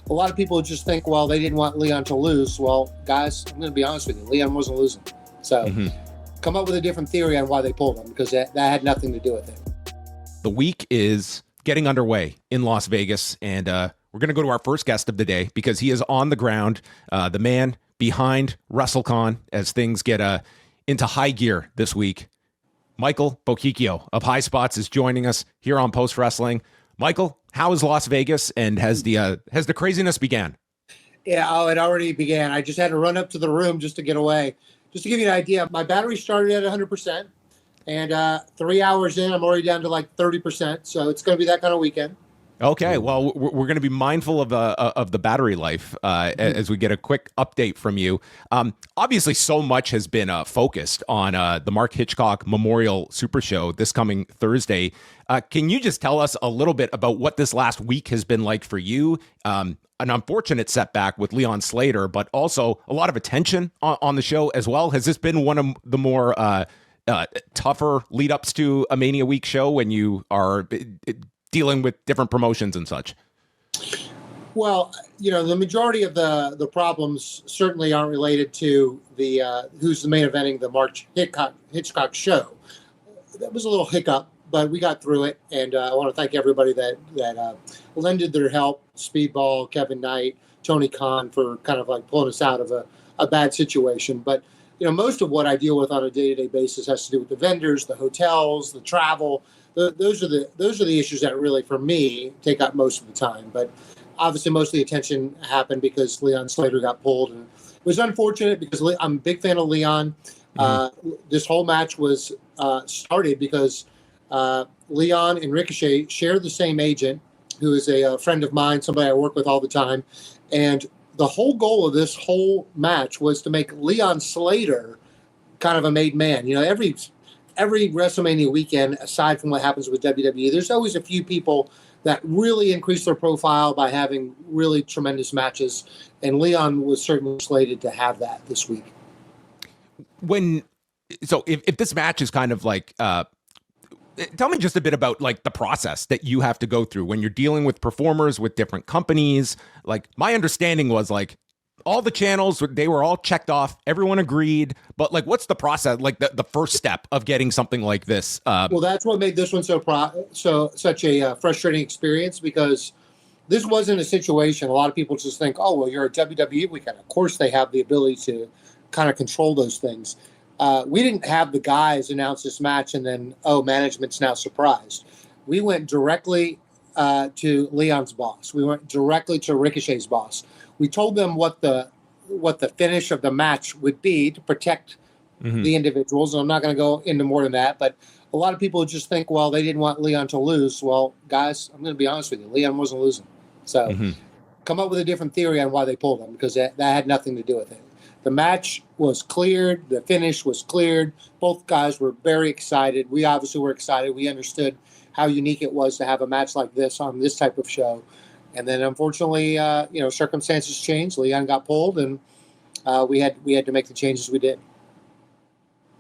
a lot of people just think, well, they didn't want Leon to lose. Well, guys, I'm going to be honest with you. Leon wasn't losing. So come up with a different theory on why they pulled him, because that had nothing to do with it. The week is getting underway in Las Vegas, and we're going to go to our first guest of the day because he is on the ground, the man behind WrestleCon as things get into high gear this week. Michael Bochicchio of Highspots is joining us here on Post Wrestling. Michael, how is Las Vegas, and has the craziness began? Yeah, it already began. I just had to run up to the room just to get away. Just to give you an idea, my battery started at 100%, and 3 hours in, I'm already down to like 30%. So it's going to be that kind of weekend. Okay, well, we're going to be mindful of the battery life as we get a quick update from you. Obviously, so much has been focused on the Mark Hitchcock Memorial Supershow this coming Thursday. Can you just tell us a little bit about what this last week has been like for you? An unfortunate setback with Leon Slater, but also a lot of attention on the show as well. Has this been one of the more tougher lead-ups to a Mania Week show when you are dealing with different promotions and such? Well, the majority of the problems certainly aren't related to the who's the main eventing the Mark Hitchcock show. That was a little hiccup, but we got through it, and I want to thank everybody that lended their help. Speedball, Kevin Knight, Tony Khan, for kind of like pulling us out of a bad situation. But most of what I deal with on a day-to-day basis has to do with the vendors, the hotels, the travel. Those are the issues that really, for me, take up most of the time. But obviously, most of the attention happened because Leon Slater got pulled, and it was unfortunate because I'm a big fan of Leon. This whole match was started because Leon and Ricochet share the same agent, who is a friend of mine, somebody I work with all the time, and the whole goal of this whole match was to make Leon Slater kind of a made man. Every WrestleMania weekend, aside from what happens with WWE, there's always a few people that really increase their profile by having really tremendous matches, and Leon was certainly slated to have that this week. If this match is kind of like, tell me just a bit about like the process that you have to go through when you're dealing with performers with different companies. Like, my understanding was like, all the channels, they were all checked off. Everyone agreed. But like, what's the process? Like the first step of getting something like this? Well, that's what made this one such a frustrating experience, because this wasn't a situation. A lot of people just think, oh, well, you're a WWE weekend. Of course, they have the ability to kind of control those things. We didn't have the guys announce this match and then, management's now surprised. We went directly to Leon's boss. We went directly to Ricochet's boss. We told them what the finish of the match would be to protect the individuals. And I'm not going to go into more than that, but a lot of people just think, well, they didn't want Leon to lose. Well, guys, I'm going to be honest with you. Leon wasn't losing. So come up with a different theory on why they pulled him, because that had nothing to do with it. The match was cleared. The finish was cleared. Both guys were very excited. We obviously were excited. We understood how unique it was to have a match like this on this type of show. And then, unfortunately, circumstances changed. Leon got pulled, and we had to make the changes we did.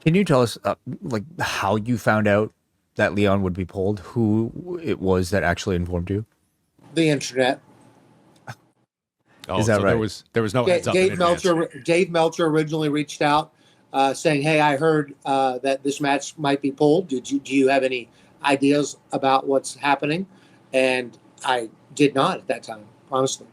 Can you tell us, how you found out that Leon would be pulled? Who it was that actually informed you? The internet. Oh, is that so right? There was no heads up. Dave Meltzer originally reached out, saying, "Hey, I heard that this match might be pulled. Do you have any ideas about what's happening?" And I did not at that time, honestly.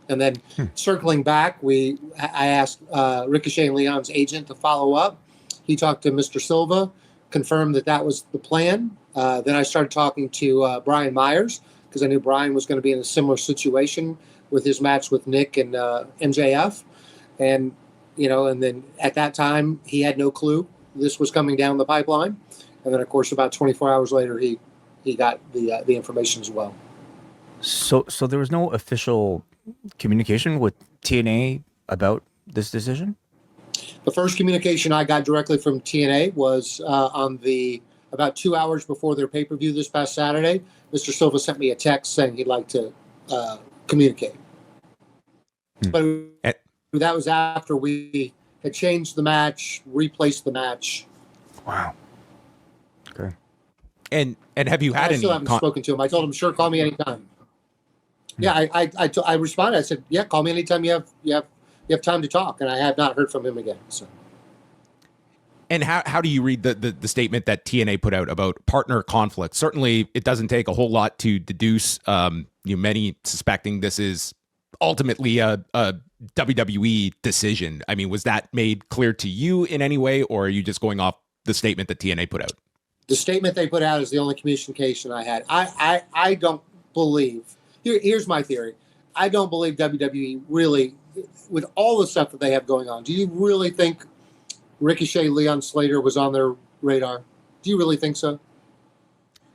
And then circling back, I asked Ricochet and Leon's agent to follow up. He talked to Mr. Silva, confirmed that was the plan. Then I started talking to Brian Myers, because I knew Brian was going to be in a similar situation with his match with Nick and MJF. And, and then at that time, he had no clue this was coming down the pipeline. And then, of course, about 24 hours later, he got the information as well. So there was no official communication with TNA about this decision? The first communication I got directly from TNA was about 2 hours before their pay-per-view this past Saturday. Mr. Silva sent me a text saying he'd like to communicate. But that was after we had changed the match, replaced the match. Wow. Okay. And have you had I still haven't spoken to him. I told him, sure, call me anytime. Yeah, I responded. I said, yeah, call me anytime you have time to talk, and I have not heard from him again. So. And how do you read the statement that TNA put out about partner conflict? Certainly, it doesn't take a whole lot to deduce. Many suspecting this is ultimately a WWE decision. I mean, was that made clear to you in any way, or are you just going off the statement that TNA put out? The statement they put out is the only communication I had. I don't believe. Here's my theory. I don't believe WWE really, with all the stuff that they have going on. Do you really think Ricochet, Leon Slater was on their radar? Do you really think so?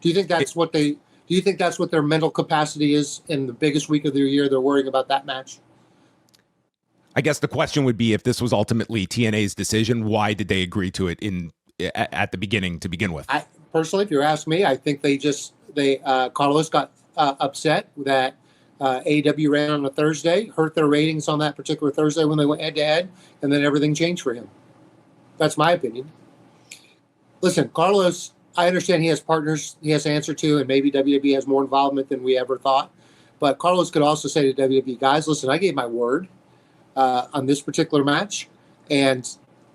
Do you think that's what they? Do you think that's what their mental capacity is in the biggest week of their year? They're worrying about that match. I guess the question would be, if this was ultimately TNA's decision, why did they agree to it at the beginning to begin with? I personally, if you're asking me, I think Carlos got upset that AEW ran on a Thursday, hurt their ratings on that particular Thursday when they went head to head, and then everything changed for him. That's my opinion. Listen, Carlos, I understand he has partners he has to answer to, and maybe WWE has more involvement than we ever thought. But Carlos could also say to WWE, guys, listen, I gave my word on this particular match, and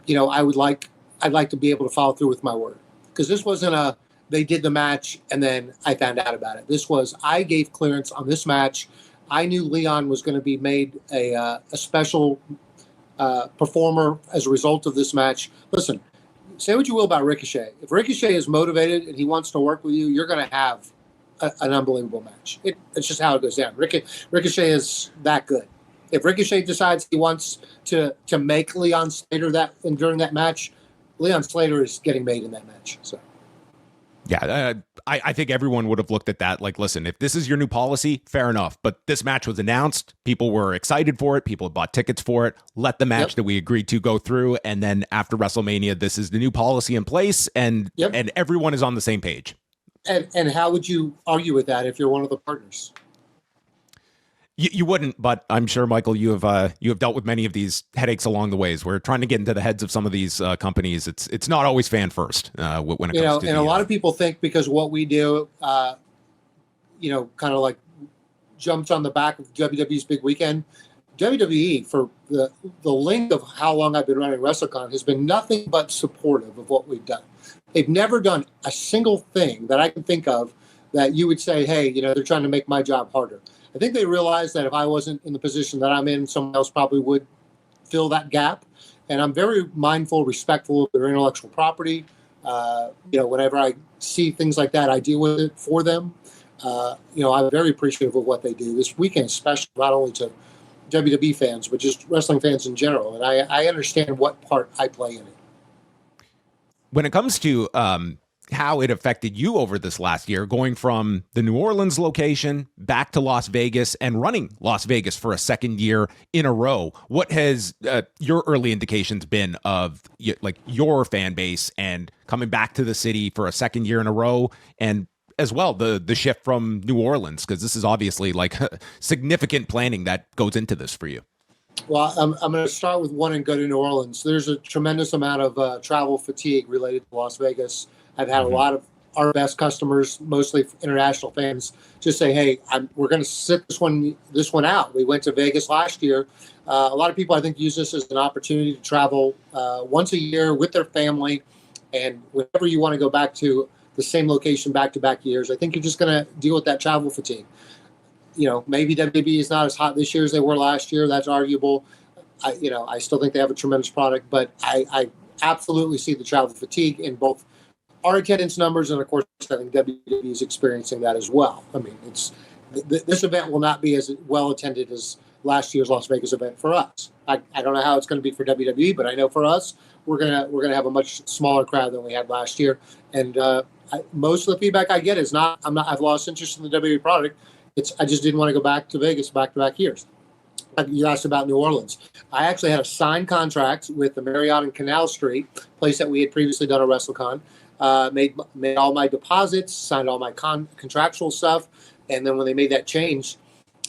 I'd like to be able to follow through with my word, because this wasn't they did the match and then I found out about it. This was, I gave clearance on this match. I knew Leon was going to be made a special performer as a result of this match. Listen, say what you will about Ricochet. If Ricochet is motivated and he wants to work with you, you're going to have an unbelievable match. It's just how it goes down. Ricochet is that good. If Ricochet decides he wants to make Leon Slater during that match, Leon Slater is getting made in that match. So. Yeah, I think everyone would have looked at that like, listen, if this is your new policy, fair enough. But this match was announced. People were excited for it. People bought tickets for it. Let the match that we agreed to go through. And then after WrestleMania, this is the new policy in place. And everyone is on the same page. And how would you argue with that if you're one of the partners? You wouldn't, but I'm sure, Michael, you have dealt with many of these headaches along the ways. We're trying to get into the heads of some of these companies. It's not always fan first when it comes to. And a lot of people think because what we do, kind of like jumps on the back of WWE's big weekend. WWE, for the length of how long I've been running WrestleCon, has been nothing but supportive of what we've done. They've never done a single thing that I can think of that you would say, hey, they're trying to make my job harder. I think they realized that if I wasn't in the position that I'm in, someone else probably would fill that gap. And I'm very mindful, respectful of their intellectual property. Whenever I see things like that, I deal with it for them. I'm very appreciative of what they do this weekend, especially not only to WWE fans, but just wrestling fans in general. And I understand what part I play in it. When it comes to how it affected you over this last year, going from the New Orleans location back to Las Vegas and running Las Vegas for a second year in a row, what has your early indications been of your fan base and coming back to the city for a second year in a row, and as well the shift from New Orleans, because this is obviously like significant planning that goes into this for you? Well, I'm going to start with one and go to New Orleans. There's a tremendous amount of travel fatigue related to Las Vegas. I've had a lot of our best customers, mostly international fans, just say, hey, we're going to sit this one out. We went to Vegas last year. A lot of people, I think, use this as an opportunity to travel once a year with their family. And whenever you want to go back to the same location back-to-back years, I think you're just going to deal with that travel fatigue. Maybe WWE is not as hot this year as they were last year. That's arguable. I still think they have a tremendous product, but I absolutely see the travel fatigue in both our attendance numbers, and of course, I think WWE is experiencing that as well. I mean, this event will not be as well attended as last year's Las Vegas event for us. I don't know how it's going to be for WWE, but I know for us, we're gonna have a much smaller crowd than we had last year. And most of the feedback I get is I've lost interest in the WWE product. I just didn't want to go back to Vegas back-to-back years. You asked about New Orleans. I actually had a signed contract with the Marriott in Canal Street, place that we had previously done a WrestleCon. Made all my deposits, signed all my contractual stuff, and then when they made that change,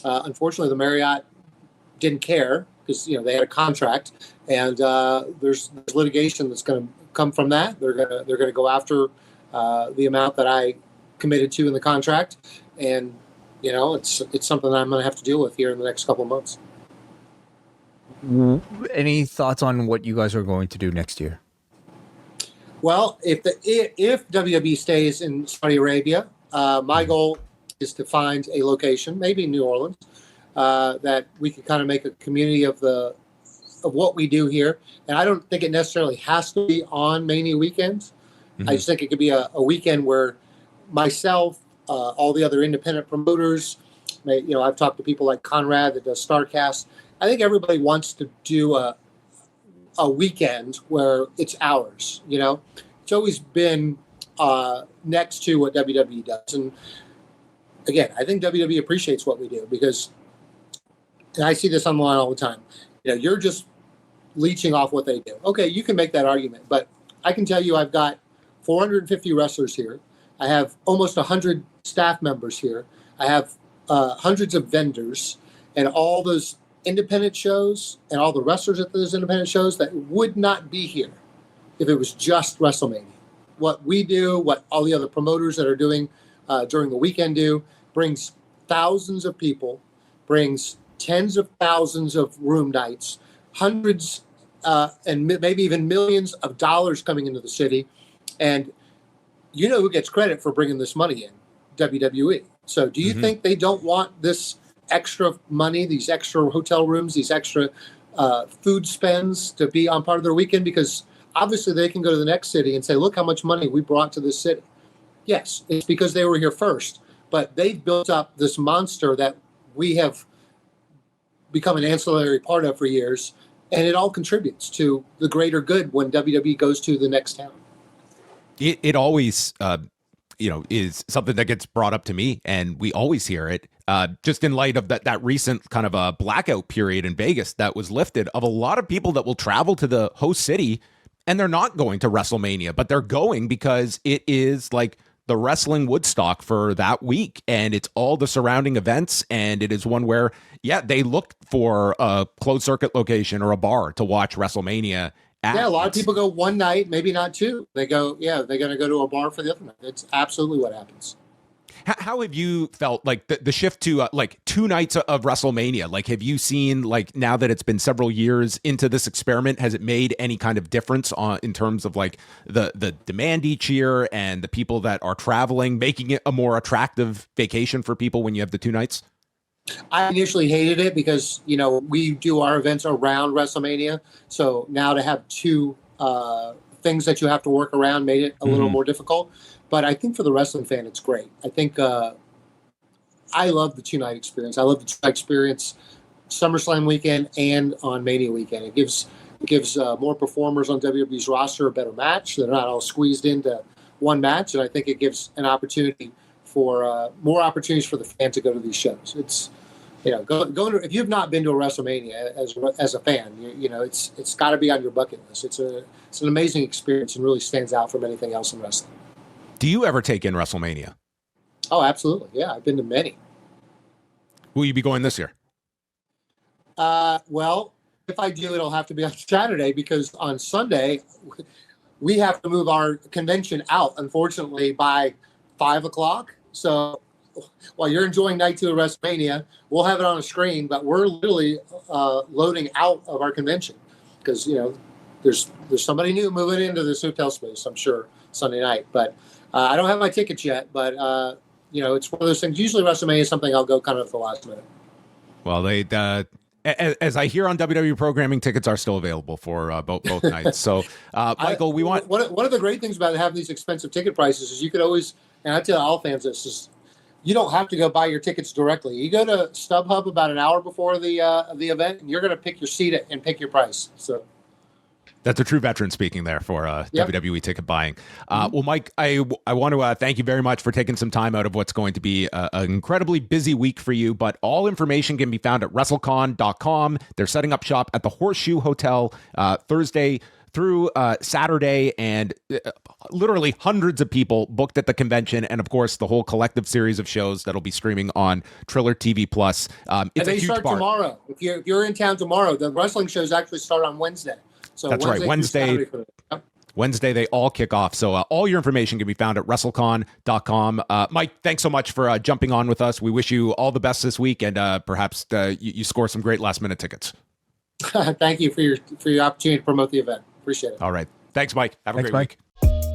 unfortunately, the Marriott didn't care because they had a contract, and there's litigation that's going to come from that. They're gonna go after the amount that I committed to in the contract, and it's something that I'm going to have to deal with here in the next couple of months. Any thoughts on what you guys are going to do next year? Well, if WWE stays in Saudi Arabia, my goal is to find a location, maybe New Orleans, that we could kind of make a community of what we do here. And I don't think it necessarily has to be on Mania weekends. Mm-hmm. I just think it could be a weekend where myself, all the other independent promoters, I've talked to people like Conrad that does StarCast. I think everybody wants to do a weekend where it's ours. It's always been next to what WWE does. And again, I think WWE appreciates what we do because, and I see this online all the time, you're just leeching off what they do. Okay, you can make that argument, but I can tell you I've got 450 wrestlers here. I have almost 100 staff members here. I have hundreds of vendors and all those independent shows and all the wrestlers at those independent shows that would not be here if it was just WrestleMania. What we do, what all the other promoters that are doing during the weekend do, brings thousands of people, brings tens of thousands of room nights, hundreds and maybe even millions of dollars coming into the city. And who gets credit for bringing this money in? WWE. So do you think they don't want this extra money, these extra hotel rooms, these extra food spends to be on part of their weekend? Because obviously they can go to the next city and say, look how much money we brought to this city. Yes, it's because they were here first, but they've built up this monster that we have become an ancillary part of for years, and it all contributes to the greater good when WWE goes to the next town. It always, is something that gets brought up to me, and we always hear it. Just in light of that recent kind of a blackout period in Vegas that was lifted, of a lot of people that will travel to the host city, and they're not going to WrestleMania, but they're going because it is like the wrestling Woodstock for that week, and it's all the surrounding events, and it is one where, they look for a closed circuit location or a bar to watch WrestleMania at. Yeah, a lot of people go one night, maybe not two. They go, they're going to go to a bar for the other night. It's absolutely what happens. How have you felt like the shift to like 2 nights of WrestleMania? Like, have you seen, like, now that it's been several years into this experiment, has it made any kind of difference in terms of like the demand each year and the people that are traveling, making it a more attractive vacation for people when you have the 2 nights? I initially hated it because, we do our events around WrestleMania. So now to have 2 things that you have to work around made it a little more difficult. But I think for the wrestling fan, it's great. I think I love the 2-night experience. I love the 2-night experience SummerSlam weekend and on Mania weekend. It gives more performers on WWE's roster a better match. They're not all squeezed into one match. And I think it gives an opportunity for more opportunities for the fan to go to these shows. It's, going to, if you've not been to a WrestleMania as a fan, it's got to be on your bucket list. It's an amazing experience and really stands out from anything else in wrestling. Do you ever take in WrestleMania? Oh, absolutely. Yeah, I've been to many. Will you be going this year? Well, if I do, it'll have to be on Saturday because on Sunday we have to move our convention out, unfortunately, by 5 o'clock. So while you're enjoying night 2 of WrestleMania, we'll have it on a screen, but we're literally loading out of our convention because, there's somebody new moving into this hotel space, I'm sure, Sunday night. But I don't have my tickets yet, but, it's one of those things. Usually WrestleMania is something I'll go kind of at the last minute. Well, as I hear on WWE programming, tickets are still available for both nights. So, Michael, we want... One of the great things about having these expensive ticket prices is you could always, and I tell all fans this, is you don't have to go buy your tickets directly. You go to StubHub about an hour before the event, and you're going to pick your seat and pick your price. So... That's a true veteran speaking there for WWE ticket buying. Well, Mike, I want to thank you very much for taking some time out of what's going to be an incredibly busy week for you, but all information can be found at WrestleCon.com. They're setting up shop at the Horseshoe Hotel Thursday through Saturday, and literally hundreds of people booked at the convention, and of course the whole collective series of shows that'll be streaming on Triller TV Plus. It's a huge start part. Tomorrow. If you're in town tomorrow, the wrestling shows actually start on Wednesday. So that's right, Wednesday. Wednesday, they all kick off. So all your information can be found at WrestleCon.com. Mike, thanks so much for jumping on with us. We wish you all the best this week, and perhaps you score some great last-minute tickets. Thank you for your opportunity to promote the event. Appreciate it. All right. Thanks, Mike. Have a great week.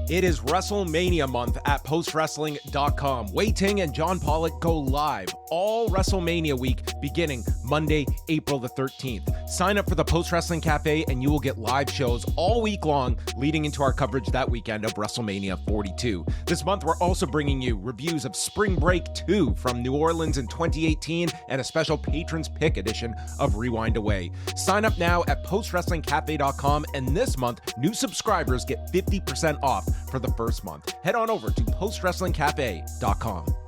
It is WrestleMania month at postwrestling.com. Wai Ting and John Pollock go live all WrestleMania week beginning Monday, April the 13th. Sign up for the Post Wrestling Cafe and you will get live shows all week long leading into our coverage that weekend of WrestleMania 42. This month, we're also bringing you reviews of Spring Break 2 from New Orleans in 2018 and a special Patrons Pick edition of Rewind Away. Sign up now at postwrestlingcafe.com, and this month, new subscribers get 50% off for the first month. Head on over to postwrestlingcafe.com.